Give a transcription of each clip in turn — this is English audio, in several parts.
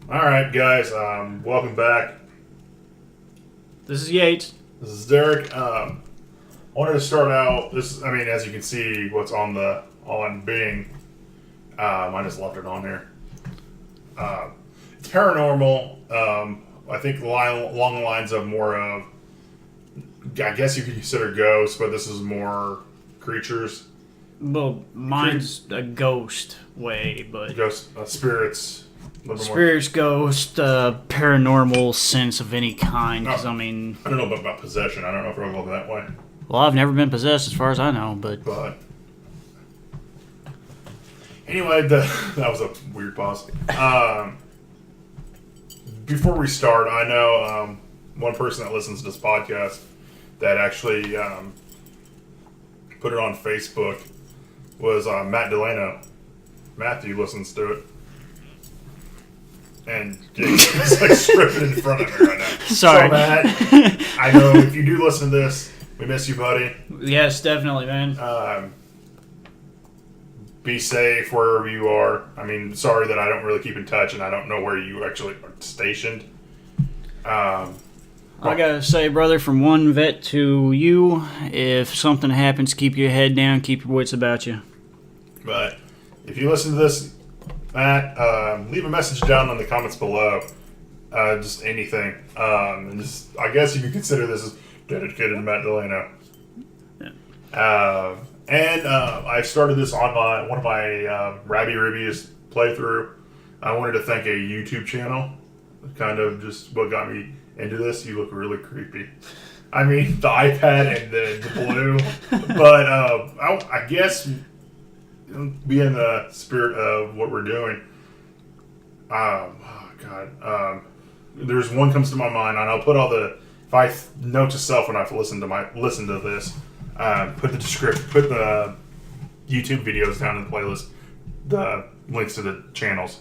Alright, guys, welcome back. This is Yates. This is Derek. I wanted to start out, as you can see, what's on Bing. I just left it on here. It's paranormal. I think along the lines of more of, I guess you could consider ghosts, but this is more creatures. Well, mine's a ghost way, but Ghosts, spirits. spirits, ghost, paranormal sense of any kind. 'Cause, I don't know about possession. I don't know if we'll go that way. Well, I've never been possessed as far as I know, but anyway, that was a weird pause. Before we start, I know one person that listens to this podcast that actually put it on Facebook was Matt Delano. Matthew listens to it. And he's like stripping in front of me right now. Sorry. So, Matt, I know if you do listen to this, we miss you, buddy. Yes, definitely, man. Be safe wherever you are. I mean, sorry that I don't really keep in touch and I don't know where you actually are stationed. I gotta say, brother, from one vet to you, if something happens, keep your head down, keep your wits about you. But if you listen to this, Matt, leave a message down in the comments below. Just anything. And just, I guess you could consider this as dedicated to Matt Delano. Yeah. I started this on one of my Rabby Reviews playthrough. I wanted to thank a YouTube channel. Kind of just what got me into this. You look really creepy. I mean, the iPad and the blue. But I guess be in the spirit of what we're doing. There's one comes to my mind, and I'll put all the note to self when I've listened to this. Put the YouTube videos down in the playlist. The links to the channels.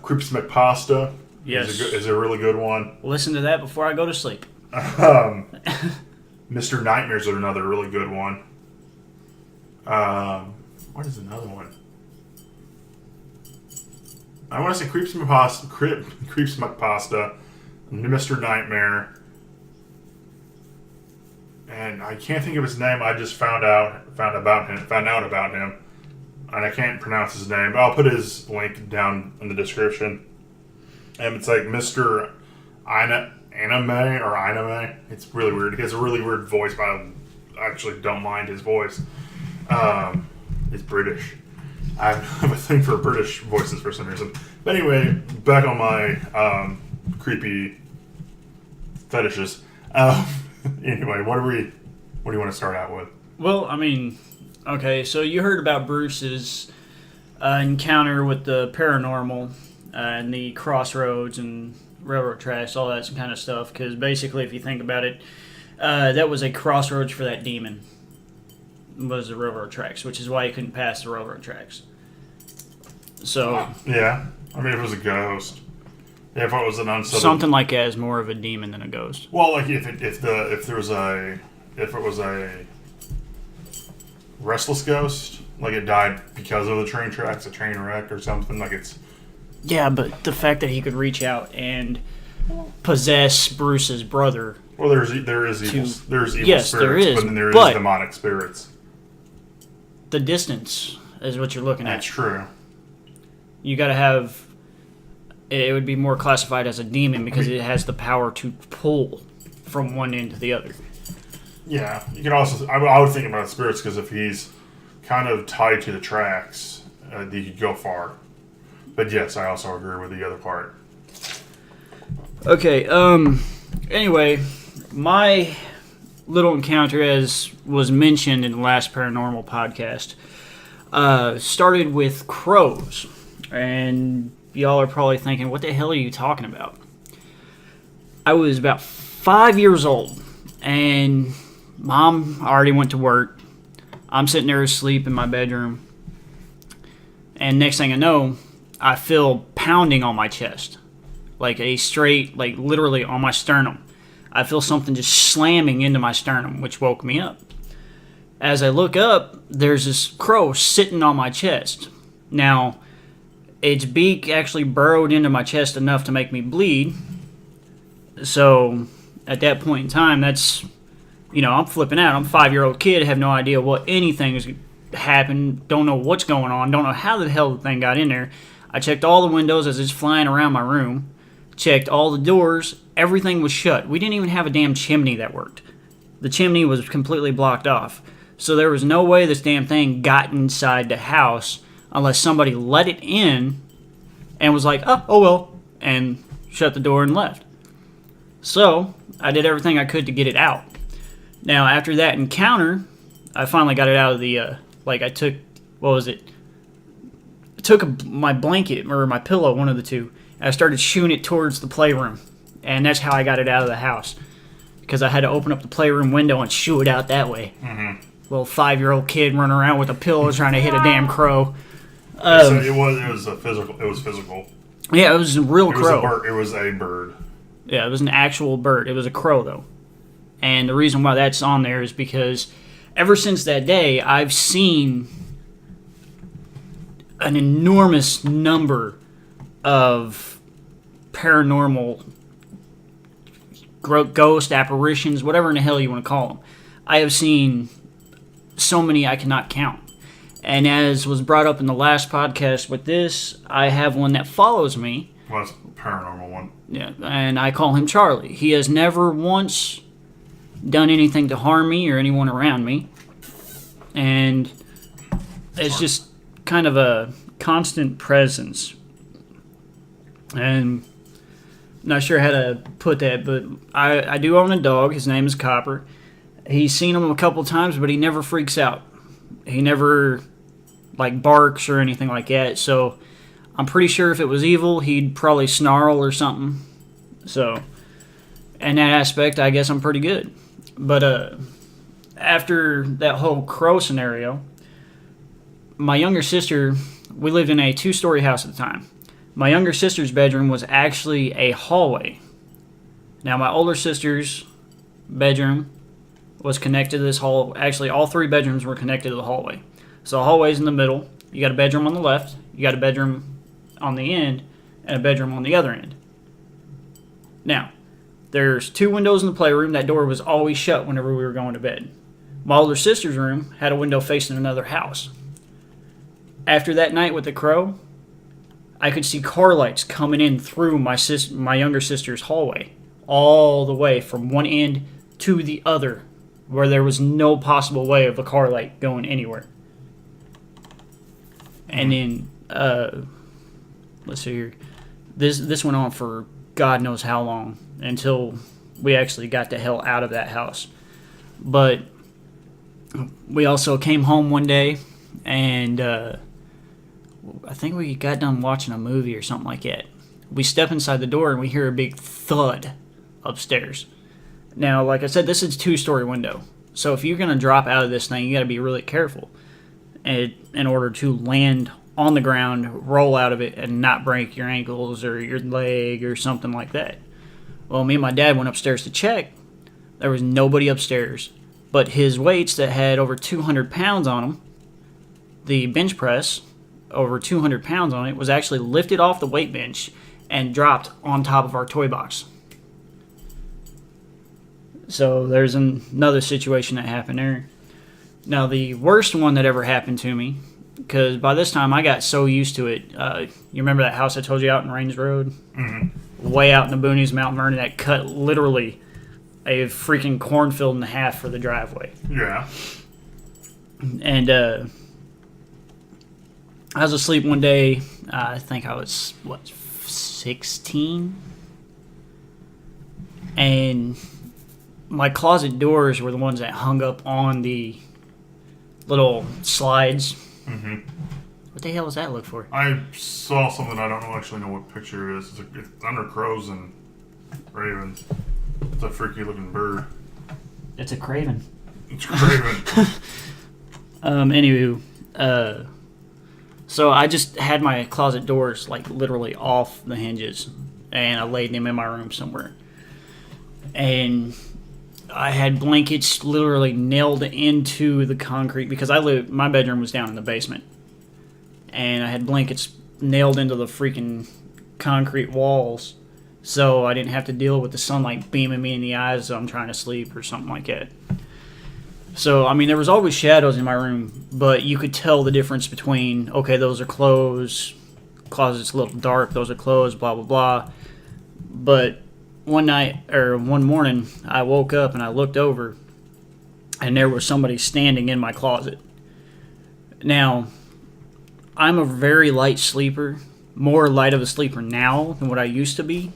Creeps McPasta. Yes. is a really good one. Listen to that before I go to sleep. Mr. Nightmares are another really good one. What is another one? I want to say Creeps McPasta, Mr. Nightmare, and I can't think of his name. I just found out about him, and I can't pronounce his name. But I'll put his link down in the description. And it's like Mr. Anime. It's really weird. He has a really weird voice, but I actually don't mind his voice. It's British. I have a thing for British voices for some reason. But anyway, back on my creepy fetishes. Anyway, what do you want to start out with? Well, I mean, okay, so you heard about Bruce's encounter with the paranormal and the crossroads and railroad tracks, all that kind of stuff. Because basically, if you think about it, that was a crossroads for that demon. Was the railroad tracks, which is why he couldn't pass the railroad tracks. So yeah, I mean, if it was a ghost, if it was an unsettled, something like that is more of a demon than a ghost. Well, like if it was a restless ghost, like it died because of the train tracks, a train wreck or something, like it's. Yeah, but the fact that he could reach out and possess Bruce's brother. Well, there's evil yes, spirits, there is, but then there is demonic spirits. The distance is what you're looking at. That's true. You got to have. It would be more classified as a demon because it has the power to pull from one end to the other. Yeah, you can also. I would think about spirits because if he's kind of tied to the tracks, he could go far. But yes, I also agree with the other part. Okay. Anyway, my little encounter, as was mentioned in the last paranormal podcast, started with crows. And y'all are probably thinking, what the hell are you talking about? I was about 5 years old, and Mom already went to work. I'm sitting there asleep in my bedroom, and next thing I know, I feel pounding on my chest. Like a straight, like literally on my sternum. I feel something just slamming into my sternum, which woke me up. As I look up, there's this crow sitting on my chest. Now, its beak actually burrowed into my chest enough to make me bleed. So at that point in time, that's, I'm flipping out. I'm a 5-year-old kid, have no idea what anything has happened, don't know what's going on, don't know how the hell the thing got in there. I checked all the windows as it's flying around my room, checked all the doors, everything was shut. We didn't even have a damn chimney that worked. The chimney was completely blocked off. So there was no way this damn thing got inside the house unless somebody let it in and was like, oh well, and shut the door and left. So I did everything I could to get it out. Now, after that encounter, I finally got it out of the, I took, I took my blanket, or my pillow, one of the two, and I started shooing it towards the playroom. And that's how I got it out of the house. Because I had to open up the playroom window and shoo it out that way. Mm-hmm. Little 5-year-old kid running around with a pillow trying to hit a damn crow. So it was physical. Yeah, it was a real crow. It was a bird. Yeah, it was an actual bird. It was a crow, though. And the reason why that's on there is because ever since that day, I've seen an enormous number of paranormal ghost apparitions, whatever in the hell you want to call them. I have seen so many I cannot count. And as was brought up in the last podcast with this, I have one that follows me. Well, that's a paranormal one. Yeah, and I call him Charlie. He has never once done anything to harm me or anyone around me. And it's just kind of a constant presence. And I'm not sure how to put that, but I do own a dog. His name is Copper. He's seen him a couple times, but he never freaks out. He never, barks or anything like that. So I'm pretty sure if it was evil, he'd probably snarl or something. So, in that aspect, I guess I'm pretty good. But after that whole crow scenario, my younger sister, we lived in a 2-story house at the time. My younger sister's bedroom was actually a hallway. Now, my older sister's bedroom was connected to this hall. Actually, all 3 bedrooms were connected to the hallway. So the hallway's in the middle. You got a bedroom on the left, you got a bedroom on the end, and a bedroom on the other end. Now, there's 2 windows in the playroom. That door was always shut whenever we were going to bed. My older sister's room had a window facing another house. After that night with the crow, I could see car lights coming in through my younger sister's hallway, all the way from one end to the other, where there was no possible way of a car light going anywhere. And then, let's see here. This went on for God knows how long, until we actually got the hell out of that house. But we also came home one day, and I think we got done watching a movie or something like that. We step inside the door and we hear a big thud upstairs. Now, like I said, this is a 2-story window. So if you're going to drop out of this thing, you got to be really careful in order to land on the ground, roll out of it, and not break your ankles or your leg or something like that. Well, me and my dad went upstairs to check. There was nobody upstairs. But his weights that had over 200 pounds on them, the bench press, over 200 pounds on it, was actually lifted off the weight bench and dropped on top of our toy box. So there's another situation that happened there. Now, the worst one that ever happened to me, because by this time I got so used to it. You remember that house I told you out in Range Road? Mm-hmm. Way out in the boonies, Mount Vernon, that cut literally a freaking cornfield in half for the driveway. Yeah. And I was asleep one day. I think I was, 16? And my closet doors were the ones that hung up on the little slides. Mm-hmm. What the hell does that look for? I saw something. I don't actually know what picture it is. It's under crows and ravens. It's a freaky looking bird. It's a craven. It's craven. Anywho, so I just had my closet doors literally off the hinges, and I laid them in my room somewhere. And I had blankets literally nailed into the concrete because my bedroom was down in the basement, and I had blankets nailed into the freaking concrete walls, so I didn't have to deal with the sunlight beaming me in the eyes as I'm trying to sleep or something like that. So, I mean, there was always shadows in my room, but you could tell the difference between, okay, those are closed, closet's a little dark, those are closed, blah, blah, blah. But one morning, I woke up and I looked over, and there was somebody standing in my closet. Now, I'm a very light sleeper, more light of a sleeper now than what I used to be,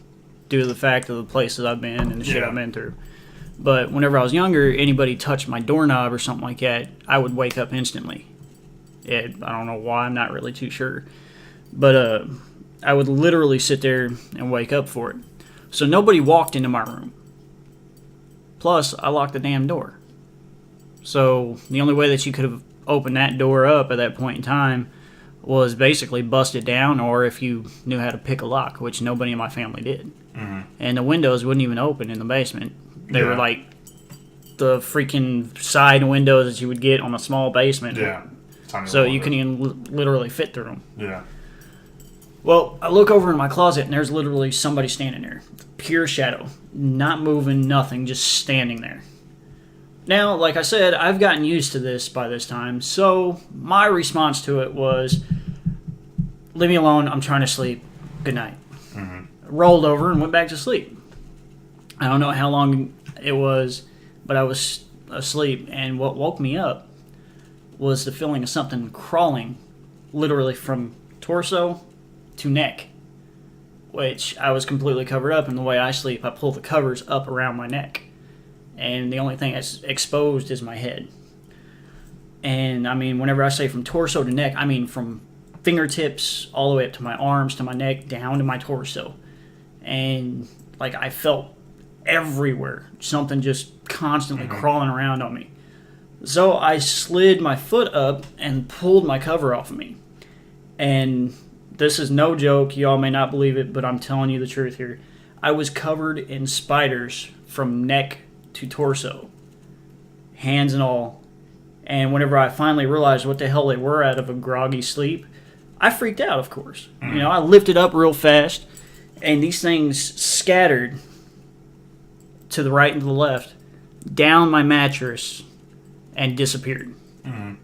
due to the fact of the places I've been and the shit I've been through. But whenever I was younger, anybody touched my doorknob or something like that, I would wake up instantly. I don't know why, I'm not really too sure. But I would literally sit there and wake up for it. So nobody walked into my room. Plus, I locked the damn door. So the only way that you could have opened that door up at that point in time was basically bust it down, or if you knew how to pick a lock, which nobody in my family did. Mm-hmm. And the windows wouldn't even open in the basement. They were like the freaking side windows that you would get on a small basement. Yeah. So you couldn't even literally fit through them. Yeah. Well, I look over in my closet, and there's literally somebody standing there. Pure shadow. Not moving, nothing, just standing there. Now, like I said, I've gotten used to this by this time, so my response to it was, leave me alone, I'm trying to sleep, good night. Mm-hmm. Rolled over and went back to sleep. I don't know how long it was, but I was asleep, and what woke me up was the feeling of something crawling literally from torso to neck, which I was completely covered up, and the way I sleep, I pull the covers up around my neck, and the only thing that's exposed is my head. And I mean, whenever I say from torso to neck, I mean from fingertips all the way up to my arms, to my neck, down to my torso. And like, I felt everywhere something just constantly crawling around on me. So I slid my foot up and pulled my cover off of me. And this is no joke, y'all may not believe it, but I'm telling you the truth here. I was covered in spiders from neck to torso, hands and all. And whenever I finally realized what the hell they were out of a groggy sleep, I freaked out, of course. You know, I lifted up real fast, and these things scattered to the right and to the left, down my mattress, and disappeared. Mm-hmm.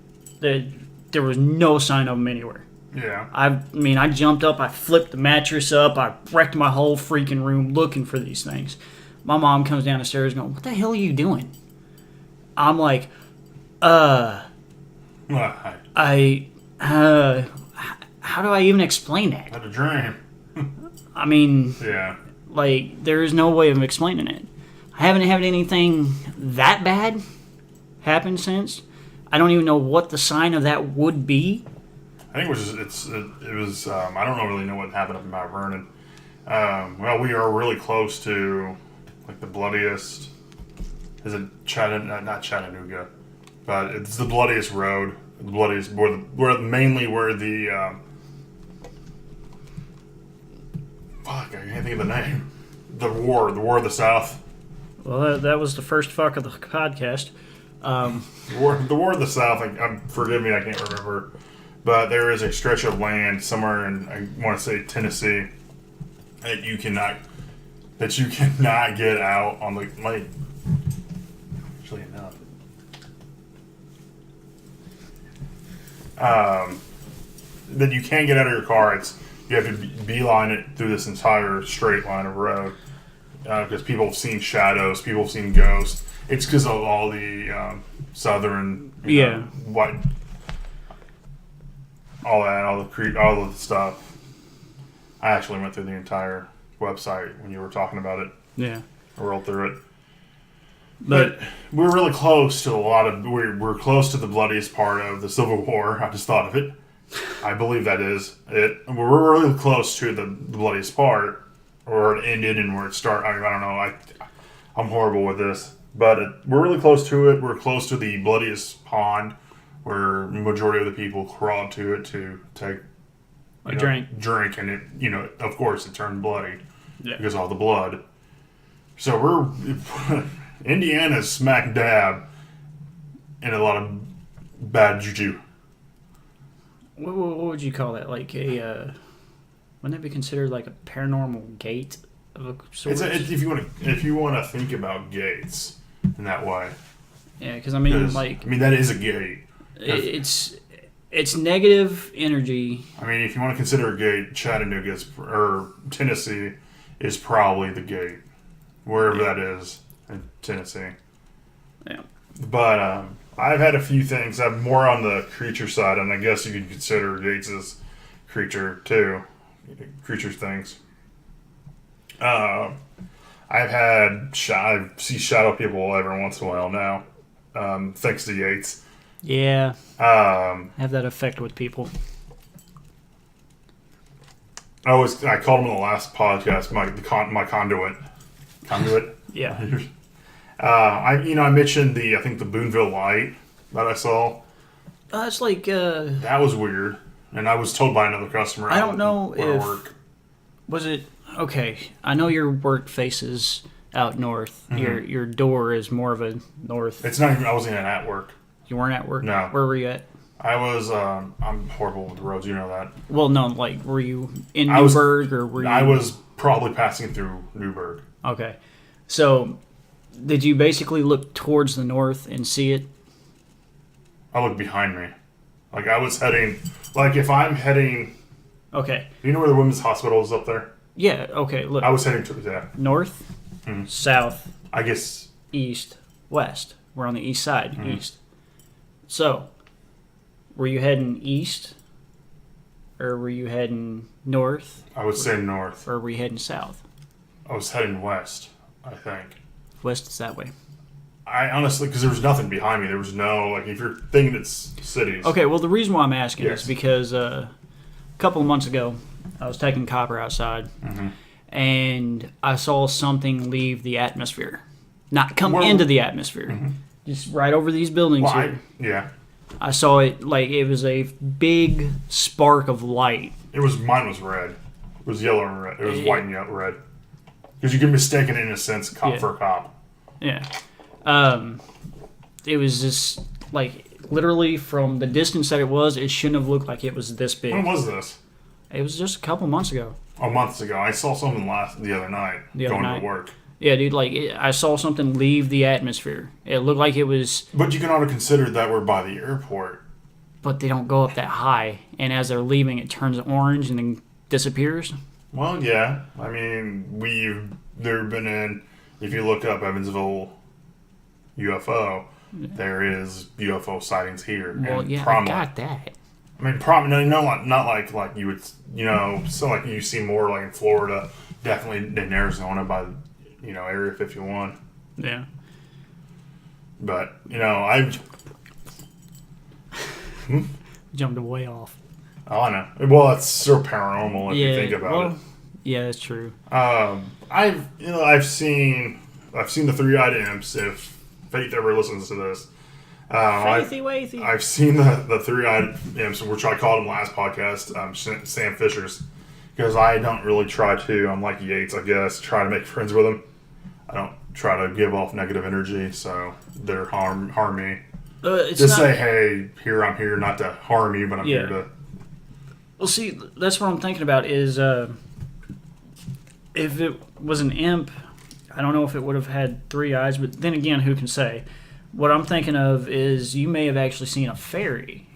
There was no sign of them anywhere. Yeah. I jumped up, I flipped the mattress up, I wrecked my whole freaking room looking for these things. My mom comes down the stairs going, what the hell are you doing? I'm like, how do I even explain that? Had a dream. I mean, yeah. Like, there is no way of explaining it. I haven't had anything that bad happen since. I don't even know what the sign of that would be. I think it was I don't really know what happened up in Mount Vernon. Well, we are really close to like the bloodiest. Is it not Chattanooga, but it's the bloodiest road. The bloodiest mainly where the fuck, I can't think of the name. The war of the South. Well, that was the first fuck of the podcast. The war of the South. Forgive me, I can't remember. But there is a stretch of land somewhere in, I want to say, Tennessee, that you cannot get out on the like. Actually, enough. That you can't get out of your car. You have to beeline it through this entire straight line of road because people have seen shadows, people have seen ghosts. It's because of all the southern, white, all the stuff. I actually went through the entire website when you were talking about it. Yeah, I rolled through it. But we're really close to we're close to the bloodiest part of the Civil War. I just thought of it. I believe that is it. We're really close to the bloodiest part, or it ended and where it started. I don't know. I'm horrible with this, but we're really close to it. We're close to the bloodiest pond, where the majority of the people crawled to it to take a drink, and it, of course, it turned bloody because of all the blood. So we're Indiana's smack dab in a lot of bad juju. what would you call that? Like a wouldn't that be considered like a paranormal gate of a sort? If you want to think about gates in that way. Yeah, because I mean, that is a gate. It's negative energy. I mean, if you want to consider a gate, Chattanooga or Tennessee is probably the gate, wherever that is in Tennessee. Yeah. But I've had a few things. I'm more on the creature side, and I guess you could consider gates as creature too. Creature things. I see shadow people every once in a while now, thanks to Yates. Yeah. Have that effect with people. I called him in the last podcast my conduit. Conduit. Yeah. I mentioned I think the Boonville light that I saw. It's like that was weird, and I was told by another customer. I don't know if was it okay. I know your work faces out north. Mm-hmm. Your door is more of a north. It's not even. I wasn't even at work. You weren't at work? No. Where were you at? I was. I'm horrible with the roads. You know that. Well, no. Like, were you in Newburgh or were you? I was probably passing through Newburgh. Okay, so did you basically look towards the north and see it? I looked behind me. Like I was heading. Like if I'm heading. Okay. Do you know where the women's hospital is up there? Yeah. Okay. Look. I was heading to north, south. I guess east, west. We're on the east side. East. So, were you heading east, or were you heading north? I would say north. Or were you heading south? I was heading west, I think. West is that way. I honestly, because there was nothing behind me. There was no, like, if you're thinking it's cities. Okay, well, the reason why I'm asking is because a couple of months ago, I was taking copper outside, and I saw something leave the atmosphere. Not come into the atmosphere. Just right over these buildings here. I saw it like it was a big spark of light. Mine was red. It was yellow and red. It was white and yellow, red. Because you can mistake it in a sense for a cop. Yeah. It was just like literally from the distance that it shouldn't have looked like it was this big. When was this? It was just a couple months ago. Oh, months ago. I saw something the other night going to work. Yeah, dude, I saw something leave the atmosphere. It looked like it was... But you can also consider that we're by the airport. But they don't go up that high, and as they're leaving, it turns orange and then disappears. Well, yeah. I mean, there have been if you look up Evansville UFO, there is UFO sightings here. Well, I got that. I mean, not like you would, so like you see more like in Florida, definitely in Arizona by Area 51. Yeah. But, I've... Jumped way off. Oh, I know. Well, it's so paranormal if you think about it. Yeah, that's true. I've seen the three-eyed imps, if Faith ever listens to this. Faithy-waithy. I've seen the three-eyed imps, which I called them last podcast, Sam Fishers. Because I don't really try to, I'm like Yates, I guess, try to make friends with them. I don't try to give off negative energy, so they're harm me. Say, hey, I'm here not to harm you, but I'm here to... Well, see, that's what I'm thinking about is if it was an imp, I don't know if it would have had three eyes, but then again, who can say? What I'm thinking of is you may have actually seen a fairy,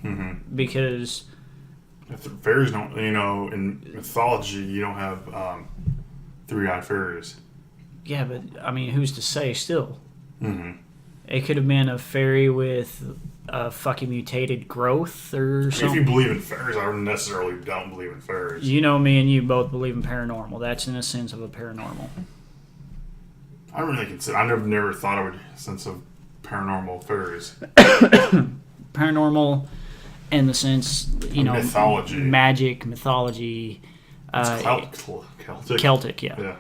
because... Fairies don't, in mythology, you don't have three-eyed fairies. Yeah, but, I mean, who's to say still? It could have been a fairy with a fucking mutated growth or something. If you believe in fairies, I necessarily don't believe in fairies. You know me and you both believe in paranormal. That's in a sense of a paranormal. I don't really consider... I never thought of a sense of paranormal fairies. Paranormal... in the sense, mythology. Magic, mythology. Celtic, yeah.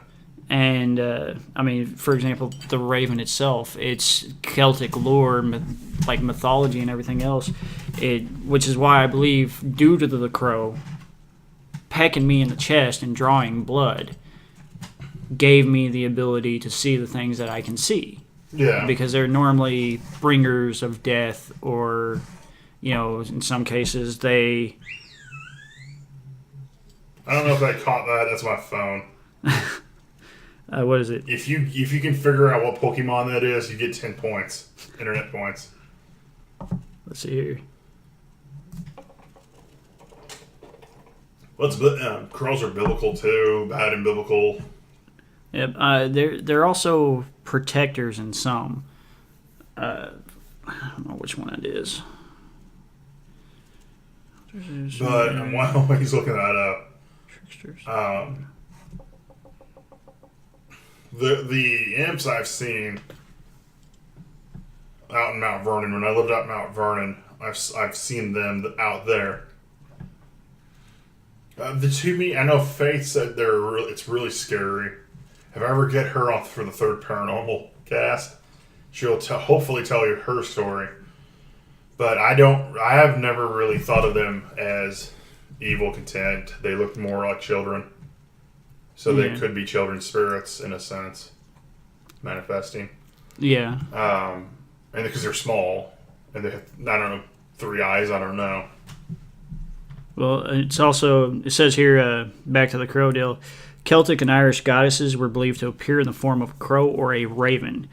And, I mean, for example, the Raven itself, it's Celtic lore, like mythology and everything else, which is why I believe, due to the crow pecking me in the chest and drawing blood, gave me the ability to see the things that I can see. Yeah. Because they're normally bringers of death or... in some cases, they I don't know if I caught that. That's my phone. What is it? If you can figure out what Pokemon that is, you get 10 points. Internet points. Let's see here. Crows are biblical too. Bad and biblical. Yep. They're also protectors in some. I don't know which one it is. But while he's looking that up, Tricksters. The imps I've seen out in Mount Vernon, when I lived out in Mount Vernon, I've seen them out there. I know Faith said it's really scary. If I ever get her on for the third paranormal cast, she'll hopefully tell you her story. But I have never really thought of them as evil content. They look more like children. So they could be children's spirits in a sense, manifesting. Yeah. And because they're small, and they have, I don't know, 3 eyes, I don't know. Well, it says here, back to the crow deal, Celtic and Irish goddesses were believed to appear in the form of a crow or a raven,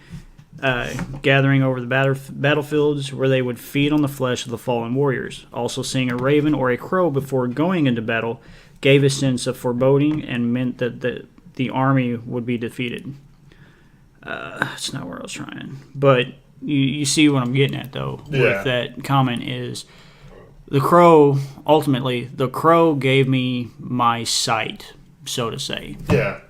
gathering over the battlefields where they would feed on the flesh of the fallen warriors. Also, seeing a raven or a crow before going into battle gave a sense of foreboding and meant that the army would be defeated. That's not where I was trying. But you see what I'm getting at, though, with that comment is the crow gave me my sight, so to say. Yeah.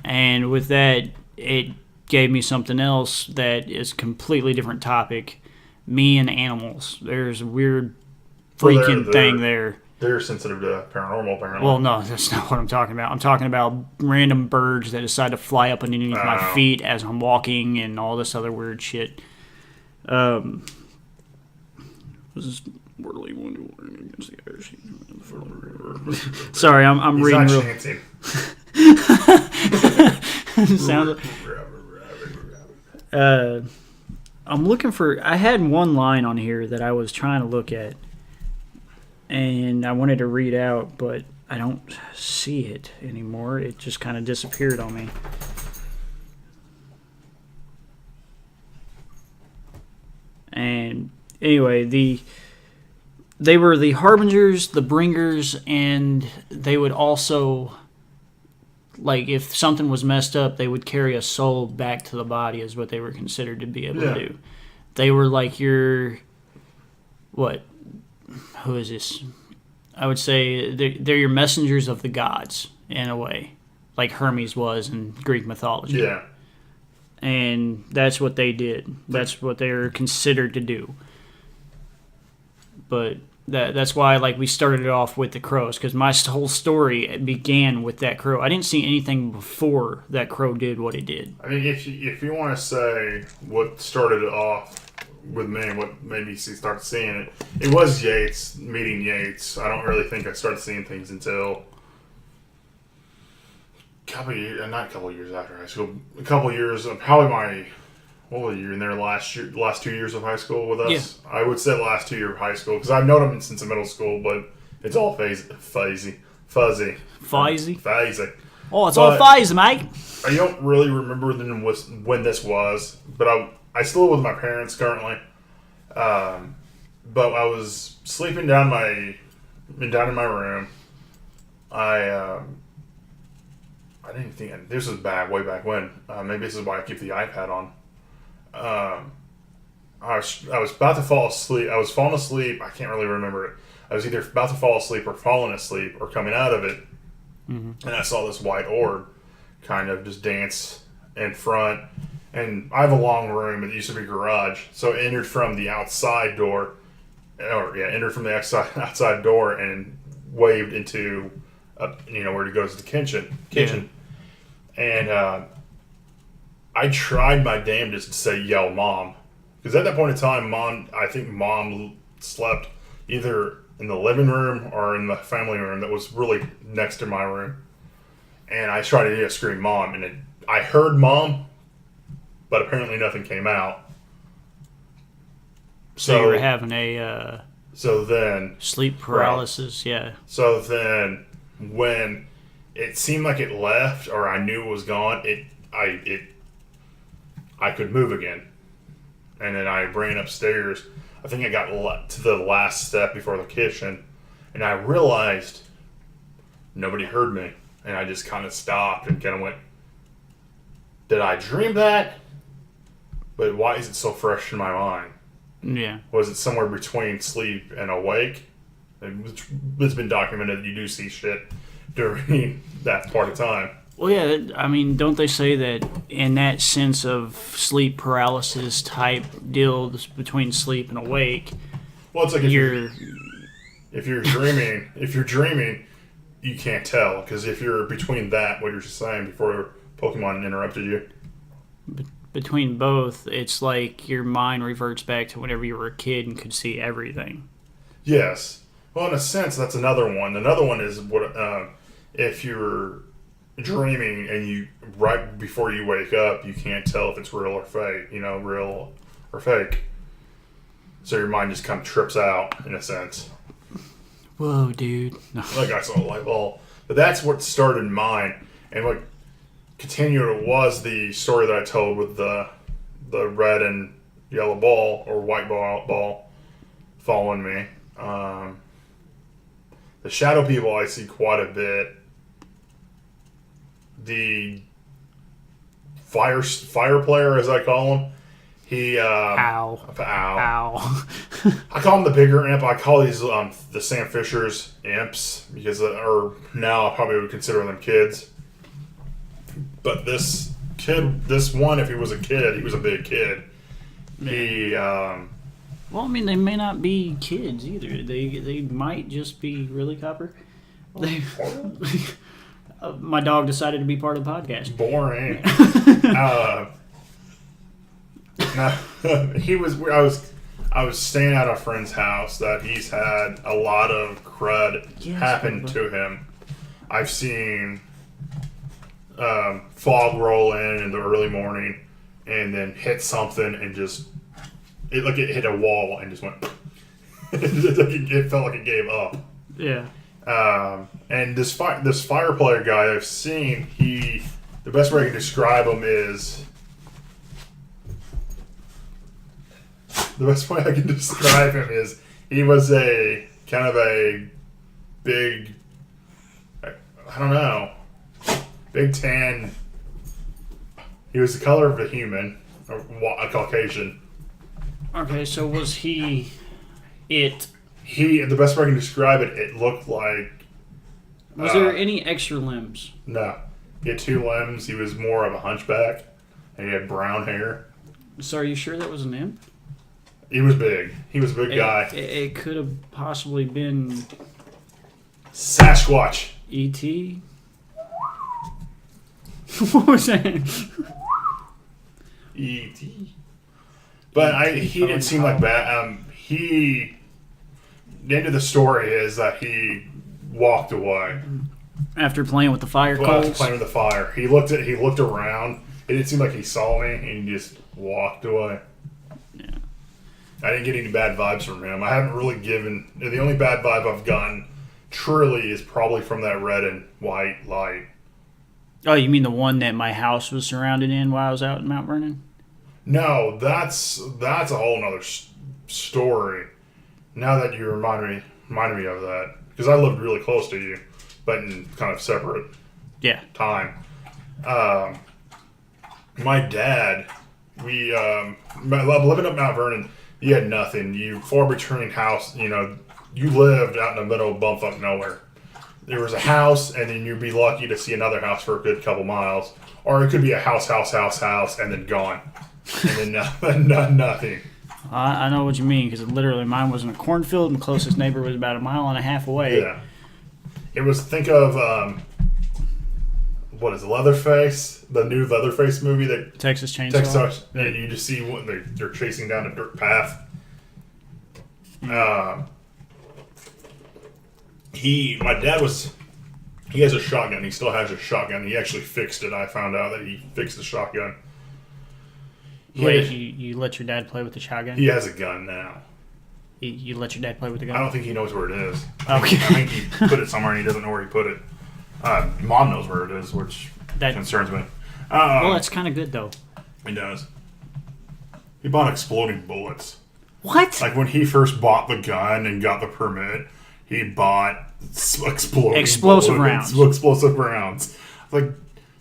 And with that, it gave me something else that is a completely different topic. Me and animals. There's a weird freaking thing there. They're sensitive to paranormal, apparently. Well, no, that's not what I'm talking about. I'm talking about random birds that decide to fly up underneath my feet as I'm walking and all this other weird shit. This is mortally wounded against the Irish. Sorry, I'm He's reading not real. chanting. Sounds. I'm looking for. I had one line on here that I was trying to look at, and I wanted to read out, but I don't see it anymore. It just kind of disappeared on me. And anyway, they were the harbingers, the bringers, and they would also, like, if something was messed up, they would carry a soul back to the body is what they were considered to be able to do. They were like who is this? I would say they're your messengers of the gods, in a way, like Hermes was in Greek mythology. Yeah. And that's what they did. That's what they were considered to do. But that's why, like, we started it off with the crows, because my whole story began with that crow. I didn't see anything before that crow did what it did. I mean, if you want to say what started it off with me, what made me start seeing it, it was Yates, meeting Yates. I don't really think I started seeing things until not a couple years after high school. A couple years, probably what were you in there last 2 years of high school with us? Yeah. I would say the last 2 years of high school, because I've known him since the middle school, but it's all fuzzy. Fuzzy? Fuzzy. Oh, it's all fuzzy, mate. I don't really remember when this was, but I still live with my parents currently. But I was sleeping down in my room. I didn't think this was way back when. Maybe this is why I keep the iPad on. I was about to fall asleep. I was falling asleep. I can't really remember it. I was either about to fall asleep or falling asleep or coming out of it. Mm-hmm. And I saw this white orb kind of just dance in front. And I have a long room. It used to be a garage. So it entered from the outside door. Entered from the outside door and waved into, where it goes to the kitchen. Yeah. And I tried my damnedest to say, yell, Mom. Because at that point in time, I think Mom slept either in the living room or in the family room that was really next to my room. And I tried to scream, Mom. And I heard Mom, but apparently nothing came out. So you were having a so then sleep paralysis, yeah. So then when it seemed like it left or I knew it was gone, I could move again. And then I ran upstairs. I think I got to the last step before the kitchen, and I realized nobody heard me. And I just kind of stopped and kind of went, did I dream that? But why is it so fresh in my mind? Yeah. Was it somewhere between sleep and awake? It's been documented that you do see shit during that part of time. Well, yeah, I mean, don't they say that in that sense of sleep paralysis type deals between sleep and awake? Well, it's like if you're dreaming, you can't tell, because if you're between that, what you're saying before Pokemon interrupted you. Between both, it's like your mind reverts back to whenever you were a kid and could see everything. Yes. Well, in a sense, that's another one. Another one is what if you're dreaming and you right before you wake up, you can't tell if it's real or fake. Real or fake. So your mind just kind of trips out in a sense. Whoa, dude! No. Like I saw a light bulb, but that's what started mine, and what continued was the story that I told with the red and yellow ball or white ball following me. The shadow people I see quite a bit. The fire player, as I call him, he Ow. I call him the bigger imp. I call these the Sam Fisher's imps because, or now I probably would consider them kids. But this one, if he was a kid, he was a big kid. He well, I mean, they may not be kids either. They might just be really copper. My dog decided to be part of the podcast. Boring. I was staying at a friend's house that he's had a lot of crud happen to him. I've seen fog roll in the early morning and then hit something and just it hit a wall and just went. It felt like it gave up. Yeah. And this fire player guy I've seen, the best way I can describe him is he was a kind of a big, I don't know, big tan. He was the color of a human, a Caucasian. Okay, so was he it? The best way I can describe it, it looked like... Was there any extra limbs? No. He had 2 limbs. He was more of a hunchback. And he had brown hair. So are you sure that was an imp? He was big. He was a big guy. It could have possibly been... Sasquatch. E.T.? What was that? E.T. But he didn't seem like bad. The end of the story is that he walked away after playing with the fire coals. After playing with the fire, he looked around. It didn't seem like he saw me, and he just walked away. Yeah, I didn't get any bad vibes from him. I haven't really given. The only bad vibe I've gotten truly is probably from that red and white light. Oh, you mean the one that my house was surrounded in while I was out in Mount Vernon? No, that's a whole nother story. Now that you reminded me of that, because I lived really close to you, but in kind of separate time. My dad, living up Mount Vernon, you had nothing. You far between house, you lived out in the middle of bumfuck nowhere. There was a house, and then you'd be lucky to see another house for a good couple miles, or it could be a house, and then gone, and then nothing. I know what you mean, because literally mine was in a cornfield, and the closest neighbor was about 1.5 miles away. Yeah. It was, think of, what is it, Leatherface? The new Leatherface movie? Texas Chainsaw? And you just see they're chasing down a dirt path. My dad he has a shotgun. He still has a shotgun. He actually fixed it. I found out that he fixed the shotgun. Wait, you let your dad play with the shotgun? He has a gun now. You let your dad play with the gun? I don't think he knows where it is. Okay. I think he put it somewhere and he doesn't know where he put it. Mom knows where it is, which concerns me. Well, that's kind of good, though. He does. He bought exploding bullets. What? Like, when he first bought the gun and got the permit, he bought explosive rounds. Explosive rounds. I was like,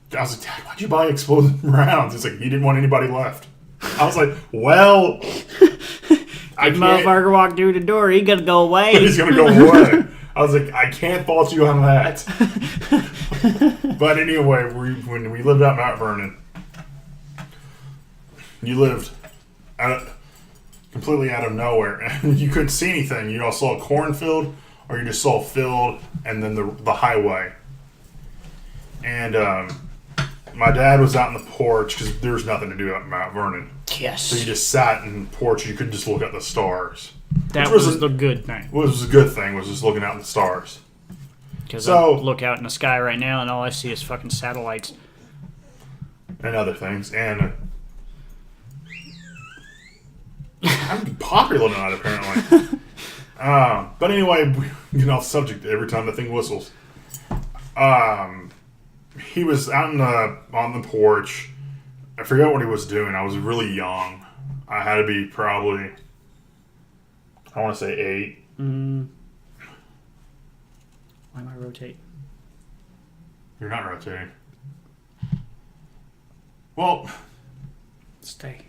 Dad, why'd you buy explosive rounds? He's like, he didn't want anybody left. I was like, well... If motherfucker walked through the door, he gonna go away. He's gonna go away. I was like, I can't fault you on that. But anyway, when we lived out Mount Vernon, you lived completely out of nowhere, and you couldn't see anything. You all saw a cornfield, or you just saw a field, and then the highway. And my dad was out on the porch because there was nothing to do out in Mount Vernon. Yes. So you just sat in the porch and you could just look at the stars. That was the good thing. What was the good thing was just looking out at the stars. Because I look out in the sky right now and all I see is fucking satellites. And other things. And I'm popular tonight, apparently. But anyway, we get off subject every time the thing whistles. He was out on the porch. I forgot what he was doing. I was really young. I had to be probably, I want to say 8. Why am I rotating? You're not rotating. Well, stay.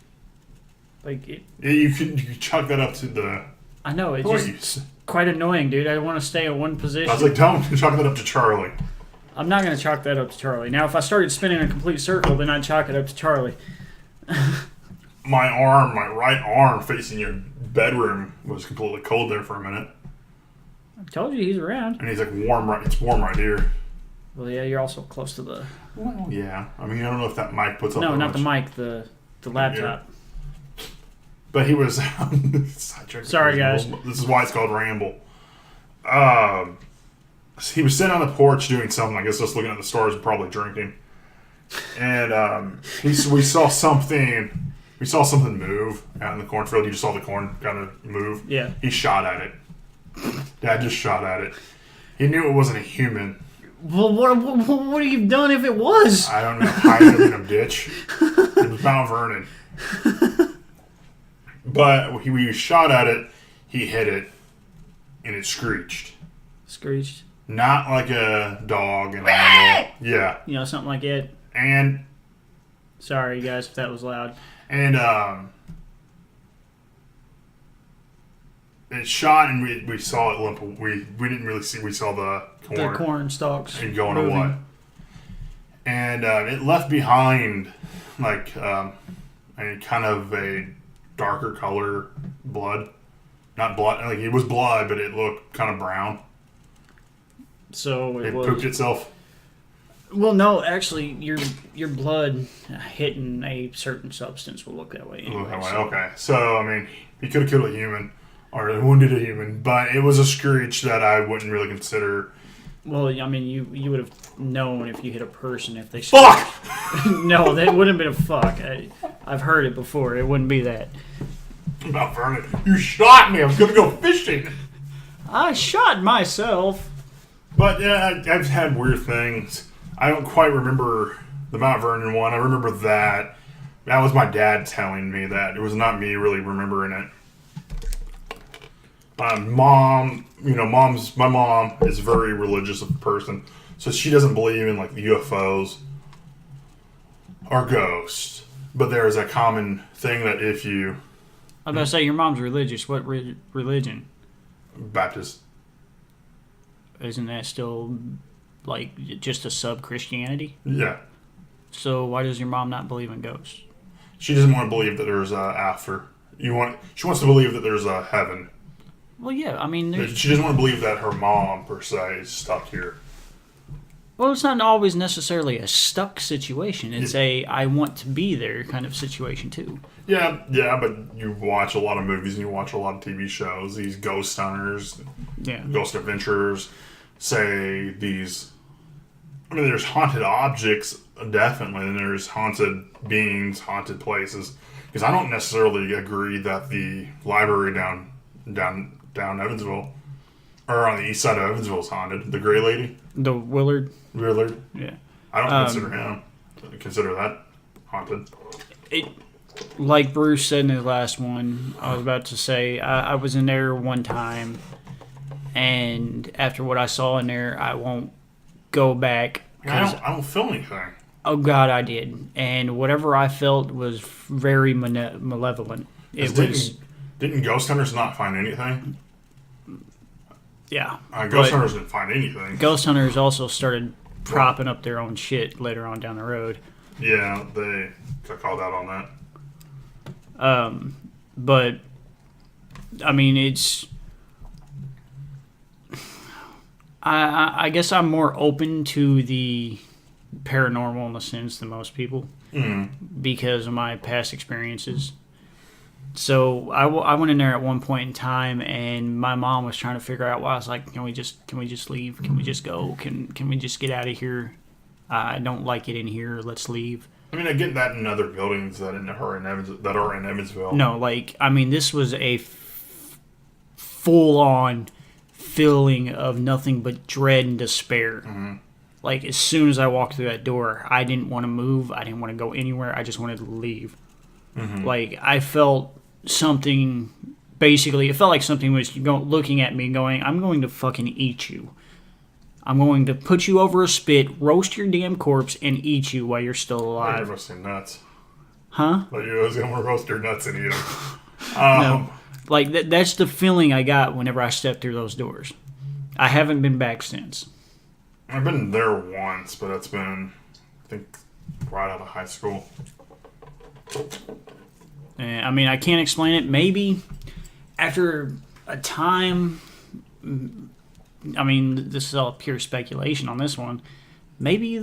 Like it. You can chalk that up to the. I know it's just quite annoying, dude. I want to stay in one position. I was like, don't chalk that up to Charlie. I'm not going to chalk that up to Charlie. Now, if I started spinning a complete circle, then I'd chalk it up to Charlie. My right arm facing your bedroom was completely cold there for a minute. I told you he's around. And he's like, it's warm right here. Well, yeah, you're also close to the... Well, yeah. I mean, I don't know if that mic puts up No, not much. the mic, the laptop. Yeah. But he was... Sorry, guys. This is why it's called Ramble. He was sitting on the porch doing something, I guess just looking at the stars and probably drinking. And we saw something move out in the cornfield. You just saw the corn kind of move. Yeah. He shot at it. Dad just shot at it. He knew it wasn't a human. Well, what would he have done if it was? I don't know. Hiding in a ditch. It was Mount Vernon. But when he shot at it, he hit it, and it screeched. Screeched? Not like a dog and animal. Yeah. You know, something like that. And... Sorry, guys, if that was loud. And, it shot, and we saw it limp. We didn't really see. We saw the corn. The corn stalks. And going away. And it left behind, like, kind of a darker color blood. Not blood. Like, it was blood, but it looked kind of brown. So it pooped itself. Well, no, actually, your blood hitting a certain substance will look that way. Anyway, Okay. So, I mean, he could have killed a human. Or wounded a human, but it was a screech that I wouldn't really consider. Well, I mean, you would have known if you hit a person if they. Fuck! No, that wouldn't have been a fuck. I've heard it before. It wouldn't be that. About Vernon, you shot me. I was gonna go fishing. I shot myself. But yeah, I've had weird things. I don't quite remember the Mount Vernon one. I remember that. That was my dad telling me that. It was not me really remembering it. My mom is a very religious person, so she doesn't believe in like UFOs or ghosts. But there is a common thing that if you... I was about to say, your mom's religious. What religion? Baptist. Isn't that still like just a sub-Christianity? Yeah. So why does your mom not believe in ghosts? She doesn't want to believe that there's a after. She wants to believe that there's a heaven. Well, yeah, I mean... She doesn't want to believe that her mom, per se, is stuck here. Well, it's not always necessarily a stuck situation. It's a I want to be there kind of situation, too. Yeah, but you watch a lot of movies and you watch a lot of TV shows. These ghost hunters, ghost adventurers, say these... I mean, there's haunted objects, definitely, and there's haunted beings, haunted places. Because I don't necessarily agree that the library down down Evansville, or on the east side of Evansville is haunted. The Gray Lady. The Willard. Yeah. I don't consider that haunted. Like Bruce said in his last one, I was about to say, I was in there one time, and after what I saw in there, I won't go back. I don't feel anything. Oh, God, I did. And whatever I felt was very malevolent. Didn't ghost hunters not find anything? Yeah. Ghost hunters didn't find anything. Ghost hunters also started propping up their own shit later on down the road. Yeah, they got called out on that. But I mean, it's. I guess I'm more open to the paranormal in a sense than most people because of my past experiences. So I went in there at one point in time, and my mom was trying to figure out why. I was like, "Can we just leave? Can we just go? Can we just get out of here? I don't like it in here. Let's leave." I mean, I get that in other buildings that are in Evansville. No, this was a full-on feeling of nothing but dread and despair. Mm-hmm. Like, as soon as I walked through that door, I didn't want to move. I didn't want to go anywhere. I just wanted to leave. Mm-hmm. Like, I felt something. Basically, it felt like something was looking at me, going, "I'm going to fucking eat you. I'm going to put you over a spit, roast your damn corpse, and eat you while you're still alive." You're roasting nuts. Huh? Like you was going to roast your nuts and eat them. No. Like, that's the feeling I got whenever I stepped through those doors. I haven't been back since. I've been there once, but that's been, I think, right out of high school. I mean, I can't explain it. Maybe after a time... I mean, this is all pure speculation on this one. Maybe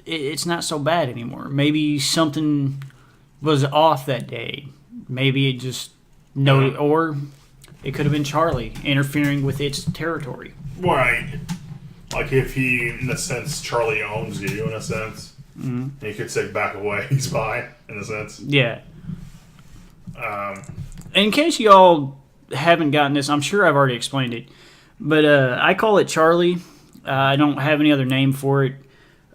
it's not so bad anymore. Maybe something was off that day. Maybe it just or it could have been Charlie interfering with its territory. Right. Like if he, in a sense, Charlie owns you, in a sense. Mm-hmm. He could say, "Back away, he's by," in a sense. Yeah. In case y'all haven't gotten this, I'm sure I've already explained it. But I call it Charlie. I don't have any other name for it.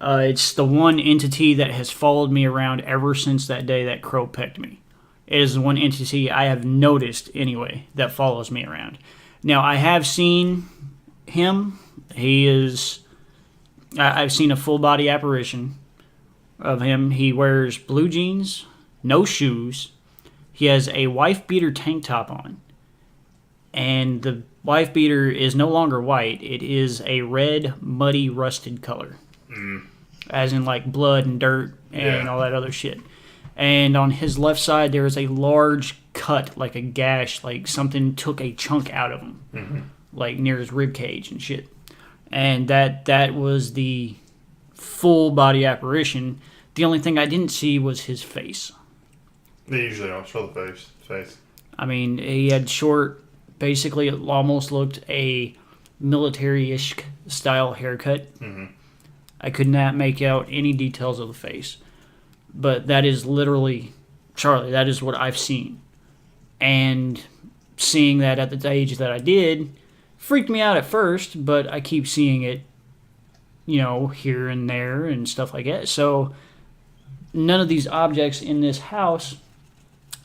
It's the one entity that has followed me around ever since that day that crow pecked me. It is the one entity I have noticed, anyway, that follows me around. Now, I have seen him. I've seen a full-body apparition of him. He wears blue jeans, no shoes. He has a wife-beater tank top on. And the wife beater is no longer white. It is a red, muddy, rusted color. As in, like, blood and dirt and all that other shit. And on his left side, there is a large cut, like a gash, like something took a chunk out of him. Mm-hmm. Like, near his rib cage and shit. And that was the full-body apparition. The only thing I didn't see was his face. They usually don't show the face. I mean, he had short... Basically, it almost looked a military-ish style haircut. Mm-hmm. I could not make out any details of the face. But that is literally Charlie. That is what I've seen. And seeing that at the age that I did freaked me out at first, but I keep seeing it, here and there and stuff like that. So none of these objects in this house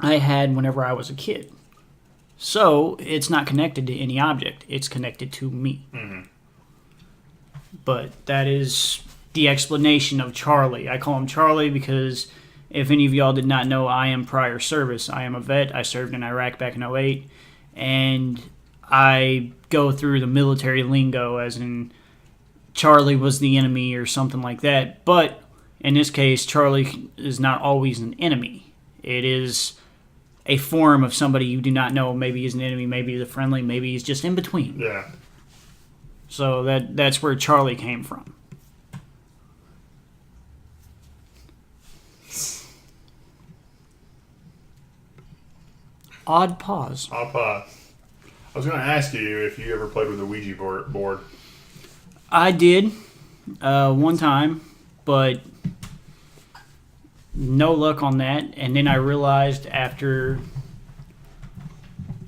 I had whenever I was a kid. So, it's not connected to any object. It's connected to me. Mm-hmm. But that is the explanation of Charlie. I call him Charlie because if any of y'all did not know, I am prior service. I am a vet. I served in Iraq back in 2008. And I go through the military lingo as in Charlie was the enemy or something like that. But in this case, Charlie is not always an enemy. It is a form of somebody you do not know. Maybe he's an enemy, maybe he's a friendly, maybe he's just in between. Yeah. So that's where Charlie came from. Odd pause. I was going to ask you if you ever played with a Ouija board. I did one time, but no luck on that. And then I realized after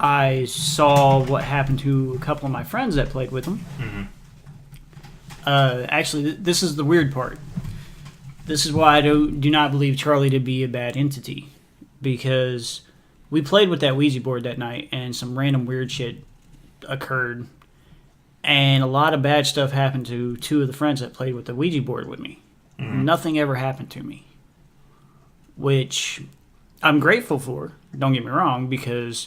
I saw what happened to a couple of my friends that played with him. Mm-hmm. Actually, this is the weird part. This is why I do not believe Charlie to be a bad entity. Because we played with that Ouija board that night, and some random weird shit occurred. And a lot of bad stuff happened to two of the friends that played with the Ouija board with me. Mm-hmm. Nothing ever happened to me. Which I'm grateful for, don't get me wrong, because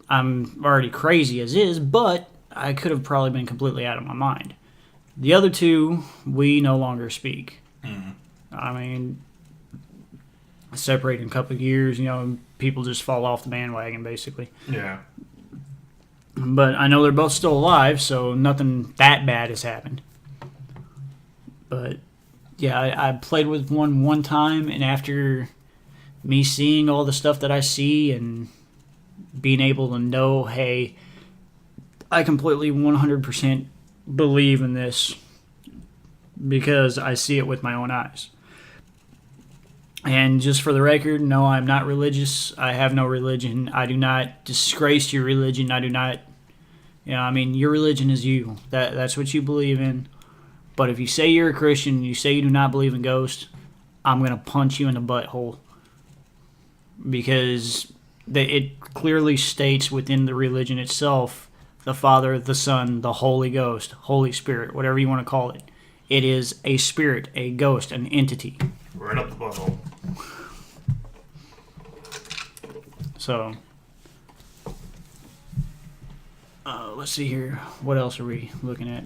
I'm already crazy as is, but I could have probably been completely out of my mind. The other two, we no longer speak. Mm-hmm. I mean, separated in a couple of years, people just fall off the bandwagon, basically. Yeah. But I know they're both still alive, so nothing that bad has happened. But, yeah, I played with one time, and after me seeing all the stuff that I see and being able to know, hey, I completely 100% believe in this because I see it with my own eyes. And just for the record, no, I'm not religious. I have no religion. I do not disgrace your religion. I do not, your religion is you. That's what you believe in. But if you say you're a Christian, you say you do not believe in ghosts, I'm going to punch you in the butthole. Because it clearly states within the religion itself, the Father, the Son, the Holy Ghost, Holy Spirit, whatever you want to call it. It is a spirit, a ghost, an entity. Right up the butthole. So, let's see here. What else are we looking at?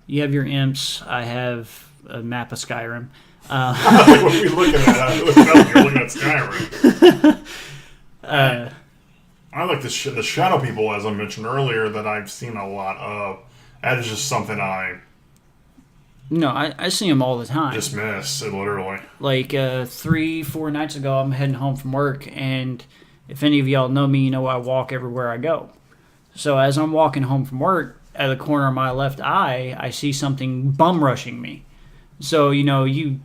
You have your imps. I have a map of Skyrim. What are we looking at? You're looking at Skyrim. I like the shadow people, as I mentioned earlier, that I've seen a lot of. That is just something I see them all the time. Dismiss, literally. Like 3-4 nights ago, I'm heading home from work, and if any of y'all know me, I walk everywhere I go. So as I'm walking home from work, at the corner of my left eye, I see something bum rushing me. So, you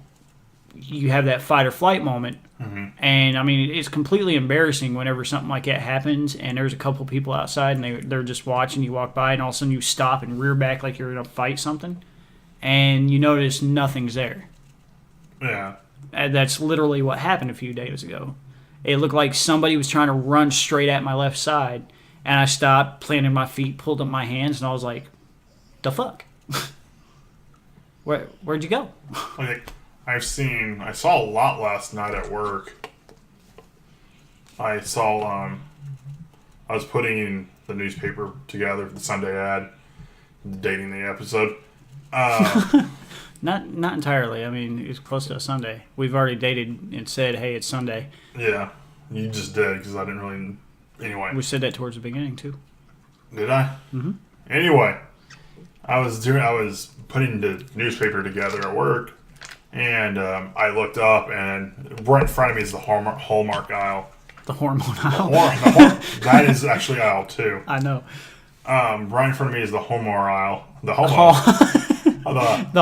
have that fight or flight moment. Mm-hmm. And, it's completely embarrassing whenever something like that happens, and there's a couple people outside, and they're just watching you walk by, and all of a sudden you stop and rear back like you're going to fight something, and you notice nothing's there. Yeah. And that's literally what happened a few days ago. It looked like somebody was trying to run straight at my left side, and I stopped, planted my feet, pulled up my hands, and I was like, the fuck? Where'd you go? I saw a lot last night at work. I saw, I was putting the newspaper together for the Sunday ad, dating the episode. Not entirely. It's close to a Sunday. We've already dated and said, hey, it's Sunday. Yeah, you just did, because I didn't really, anyway. We said that towards the beginning, too. Did I? Mm-hmm. Anyway, I was putting the newspaper together at work, and I looked up, and right in front of me is the Hallmark aisle. The hormone aisle? That is actually aisle 2. I know. Right in front of me is the Hallmark aisle. The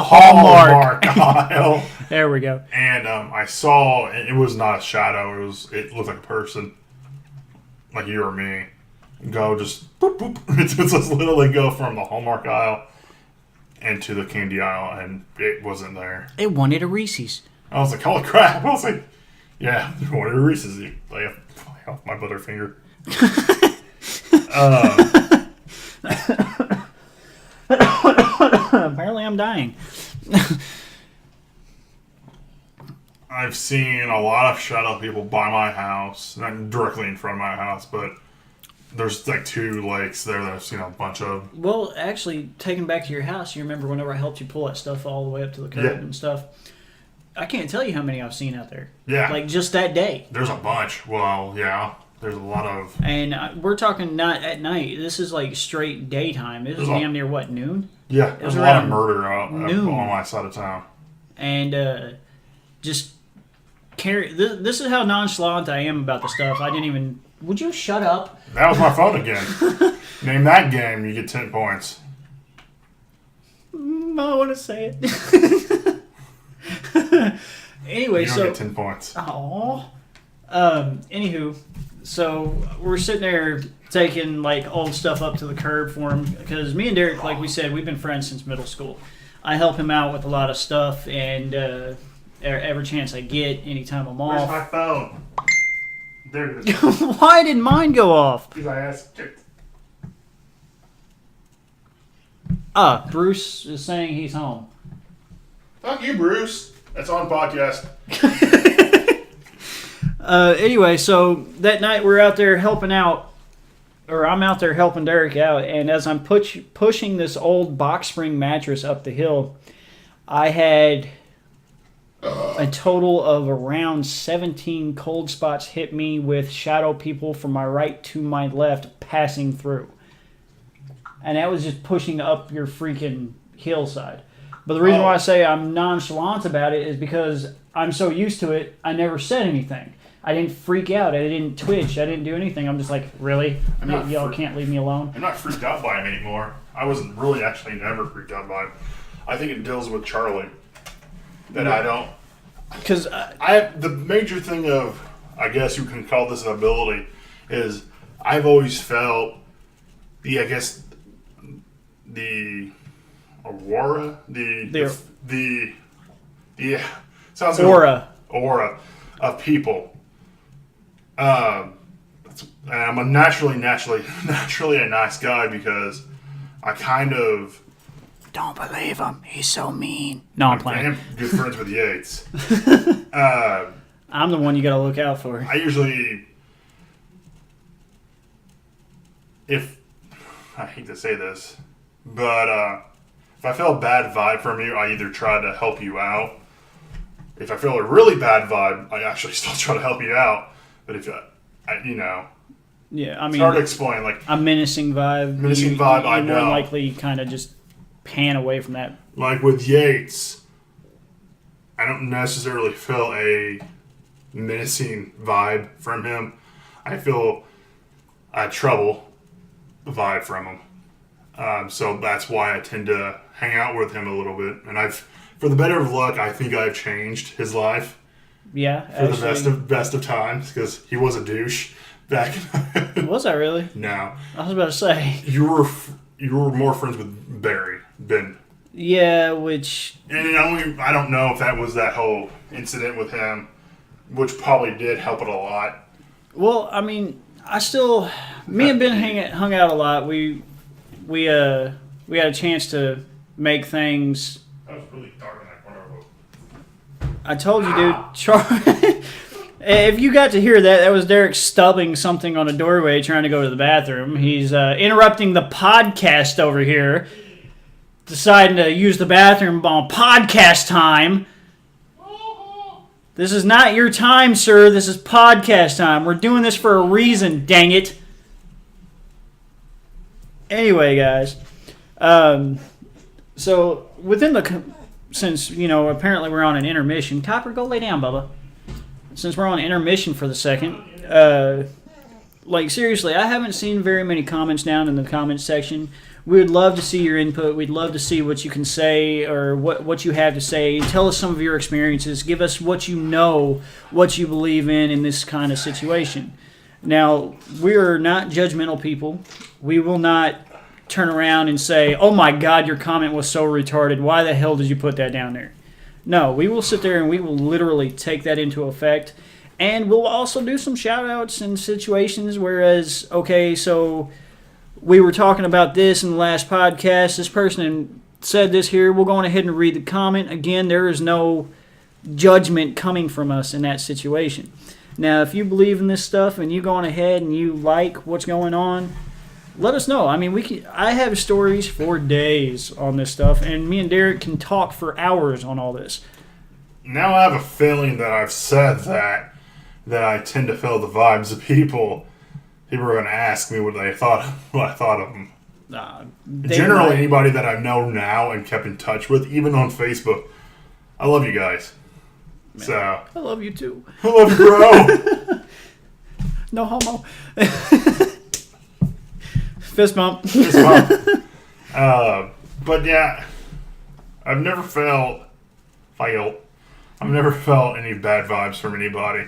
Hallmark aisle. There we go. And I saw, it was not a shadow, it looked like a person. Like you or me. Go just boop, boop. It's just literally go from the Hallmark aisle into the candy aisle, and it wasn't there. It wanted a Reese's. I was like, holy crap. I was like, yeah, it wanted a Reese's. Lay off my butterfinger. Apparently I'm dying. I've seen a lot of shadow people by my house, not directly in front of my house, but there's like 2 lakes there that I've seen a bunch of. Well, actually, taking back to your house, you remember whenever I helped you pull that stuff all the way up to the curb and stuff? I can't tell you how many I've seen out there. Yeah. Like, just that day. There's a bunch. Well, yeah. There's a lot of... And we're talking not at night. This is like straight daytime. This is damn near, noon? Yeah. There's a lot of murder out on my side of town. And just carry... This is how nonchalant I am about the stuff. I didn't even... Would you shut up? That was my phone again. Name that game, you get 10 points. I want to say it. Anyway, you don't get 10 points. Aww. Anywho, So we're sitting there taking like old stuff up to the curb for him because me and Derek, like we said, we've been friends since middle school. I help him out with a lot of stuff, and every chance I get, anytime I'm Where's off. my phone? There it is. Why did mine go off? Because I asked it. Bruce is saying he's home. Fuck you, Bruce. That's on podcast. Anyway, so that night we're out there helping out, or I'm out there helping Derek out, and as I'm pushing this old box spring mattress up the hill, I had a total of around 17 cold spots hit me with shadow people from my right to my left passing through. And that was just pushing up your freaking hillside. But the reason why I say I'm nonchalant about it is because I'm so used to it, I never said anything. I didn't freak out. I didn't twitch. I didn't do anything. I'm just like, really? Y'all can't leave me alone? I'm not freaked out by him anymore. I wasn't really actually never freaked out by him. I think it deals with Charlie. That I don't. Because the major thing of, I guess you can call this an ability, is I've always felt the aura, sounds like aura of people. And I'm a naturally a nice guy because I kind of don't believe him. He's so mean. No, I'm playing. I'm good friends with Yates. I'm the one you gotta look out for. I usually, I hate to say this, but if I feel a bad vibe from you, I either try to help you out. If I feel a really bad vibe, I actually still try to help you out. But if yeah, I mean, it's hard to explain. Like a menacing vibe. I know. More likely, kind of just pan away from that. Like with Yates, I don't necessarily feel a menacing vibe from him. I feel a trouble vibe from him. So that's why I tend to hang out with him a little bit. And for the better of luck, I think I've changed his life. Yeah, for the best of times, because he was a douche back. Was I really? No. I was about to say you were more friends with Ben. Yeah, which and I don't know if that was that whole incident with him, which probably did help it a lot. Well, I mean, me and Ben hung out a lot. We had a chance to make things. That was really dark in that corner. I told you, dude. If you got to hear that, that was Derek stubbing something on a doorway trying to go to the bathroom. He's interrupting the podcast over here, deciding to use the bathroom on podcast time. This is not your time, sir. This is podcast time. We're doing this for a reason, dang it. Anyway, guys. So, since, apparently we're on an intermission. Copper, go lay down, Bubba. Since we're on intermission for the second, seriously, I haven't seen very many comments down in the comments section. We would love to see your input. We'd love to see what you can say or what you have to say. Tell us some of your experiences. Give us what you know, what you believe in this kind of situation. Now, we are not judgmental people. We will not turn around and say, oh my God, your comment was so retarded. Why the hell did you put that down there? No, we will sit there and we will literally take that into effect. And we'll also do some shout-outs in situations, whereas, okay, so we were talking about this in the last podcast. This person said this here. We'll go on ahead and read the comment. Again, there is no judgment coming from us in that situation. Now, if you believe in this stuff and you go on ahead and you like what's going on, let us know. I mean, I have stories for days on this stuff, and me and Derek can talk for hours on all this. Now I have a feeling that I've said that I tend to feel the vibes of people. People are going to ask me what I thought of them. Generally, anybody that I know now and kept in touch with, even on Facebook. I love you guys. Man, so I love you too. I love you, bro. No homo. Fist bump. Fist bump. But yeah, I've never felt any bad vibes from anybody.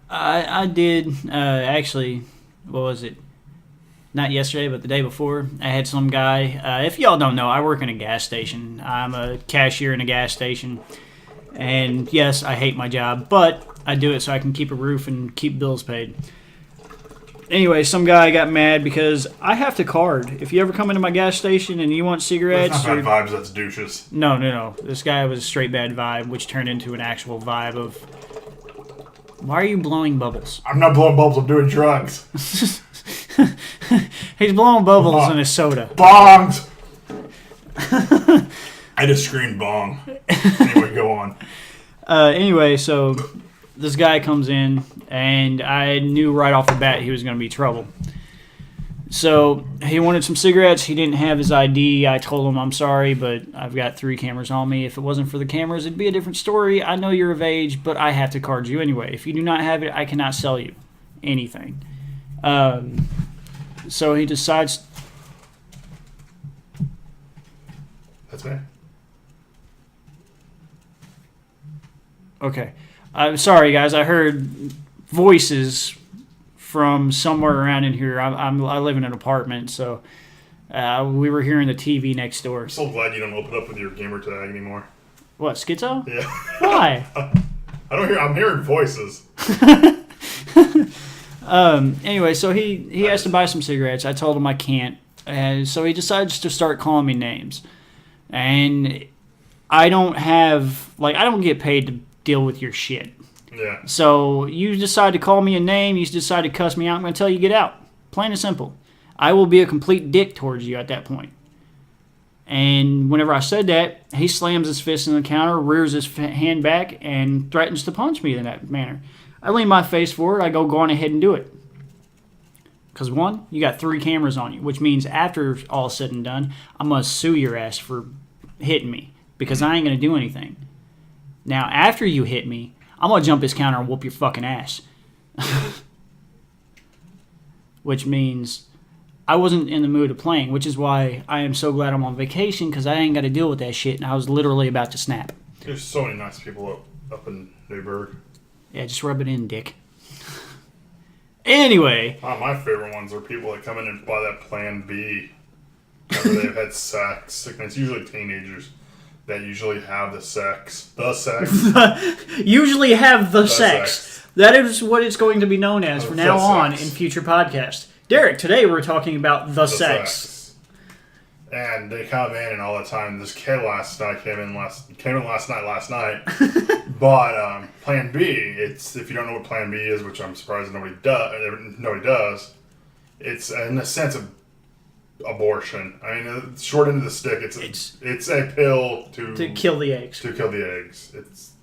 I did, actually, what was it? Not yesterday, but the day before. I had some guy, if y'all don't know, I work in a gas station. I'm a cashier in a gas station. And yes, I hate my job, but I do it so I can keep a roof and keep bills paid. Anyway, some guy got mad because I have to card. If you ever come into my gas station and you want cigarettes... That's not bad vibes, that's douches. No. This guy was a straight bad vibe, which turned into an actual vibe of... Why are you blowing bubbles? I'm not blowing bubbles, I'm doing drugs. He's blowing bubbles in his soda. Bongs! I just screamed bong. Anyway, go on. Anyway, so this guy comes in, and I knew right off the bat he was going to be trouble. So he wanted some cigarettes. He didn't have his ID. I told him, I'm sorry, but I've got 3 cameras on me. If it wasn't for the cameras, it'd be a different story. I know you're of age, but I have to card you anyway. If you do not have it, I cannot sell you anything. So he decides... That's me. Okay. I'm sorry, guys. I heard voices from somewhere around in here. I live in an apartment, so we were hearing the TV next door. I'm so glad you don't open up with your gamer tag anymore. What, schizo? Yeah. Why? I'm hearing voices. Anyway, so he has to buy some cigarettes. I told him I can't. And so he decides to start calling me names. And I don't get paid to deal with your shit. Yeah. So you decide to call me a name, you decide to cuss me out, I'm going to tell you get out. Plain and simple. I will be a complete dick towards you at that point. And whenever I said that, he slams his fist in the counter, rears his hand back, and threatens to punch me in that manner. I lean my face forward, I go on ahead and do it. Because one, you got 3 cameras on you, which means after all said and done, I'm going to sue your ass for hitting me. Because I ain't going to do anything. Now, after you hit me, I'm going to jump this counter and whoop your fucking ass. Which means I wasn't in the mood of playing, which is why I am so glad I'm on vacation, because I ain't got to deal with that shit, and I was literally about to snap. There's so many nice people up in Newburgh. Yeah, just rub it in, dick. Anyway. My favorite ones are people that come in and buy that Plan B. After they've had sex. And it's usually teenagers that usually have the sex. The sex. Usually have the sex. That is what it's going to be known as from now on in future podcasts. Derek, today we're talking about the sex. And they come in and all the time. This kid last night came in last night. But Plan B, it's, if you don't know what Plan B is, which I'm surprised nobody does, it's in a sense of abortion. I mean, short end of the stick, it's a pill to kill the eggs. To kill the eggs. It's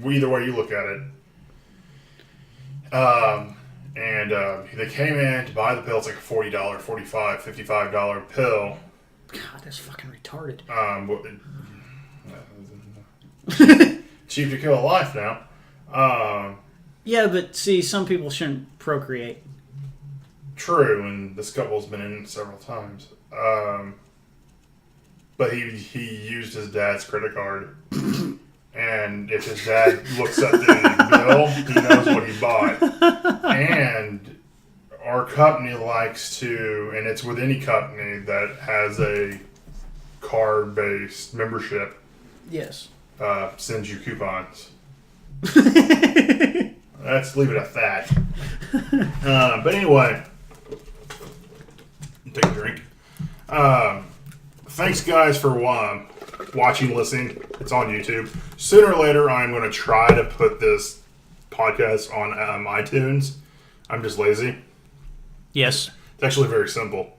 either way you look at it. And they came in to buy the pill. It's like a $40, $45, $55 pill. God, that's fucking retarded. Cheap to kill a life now. Yeah, but see, some people shouldn't procreate. True, and this couple's been in several times. But he used his dad's credit card. And if his dad looks at the bill, he knows what he bought. And our company likes to, and it's with any company that has a card-based membership. Yes. Sends you coupons. Let's leave it at that. But anyway, take a drink. Thanks, guys, for watching, listening. It's on YouTube. Sooner or later, I'm going to try to put this podcast on iTunes. I'm just lazy. Yes. It's actually very simple.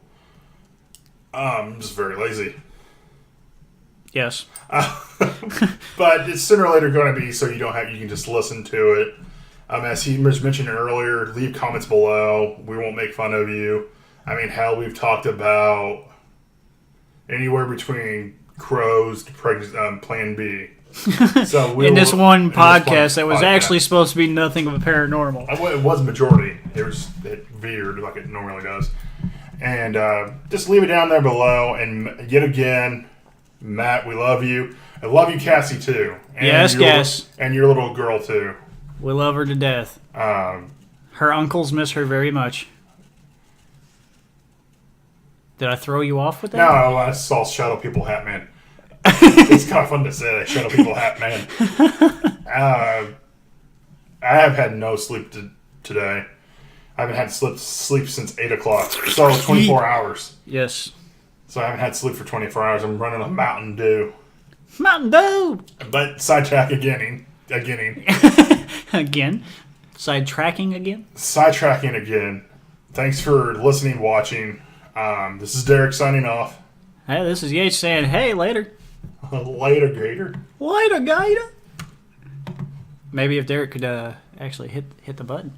I'm just very lazy. Yes. But it's sooner or later going to be so you can just listen to it. As he mentioned earlier, leave comments below. We won't make fun of you. I mean, hell, we've talked about anywhere between crows to Plan B. So in this one podcast that was actually supposed to be nothing of a paranormal. It was majority. It veered like it normally does. And just leave it down there below. And yet again, Matt, we love you. I love you, Cassie, too. And yes, Cass. And your little girl, too. We love her to death. Her uncles miss her very much. Did I throw you off with that? No, I saw Shadow People Hat Man. It's kind of fun to say that, Shadow People Hat Man. I have had no sleep today. I haven't had sleep since 8 o'clock. So 24 hours. Yes. So I haven't had sleep for 24 hours. I'm running on Mountain Dew. Mountain Dew! But sidetrack again. Again? Sidetracking again? Sidetracking again. Thanks for listening, watching. This is Derek signing off. Hey, this is Yates saying, hey, later. Later, Gator. Later, Gator. Maybe if Derek could actually hit the button.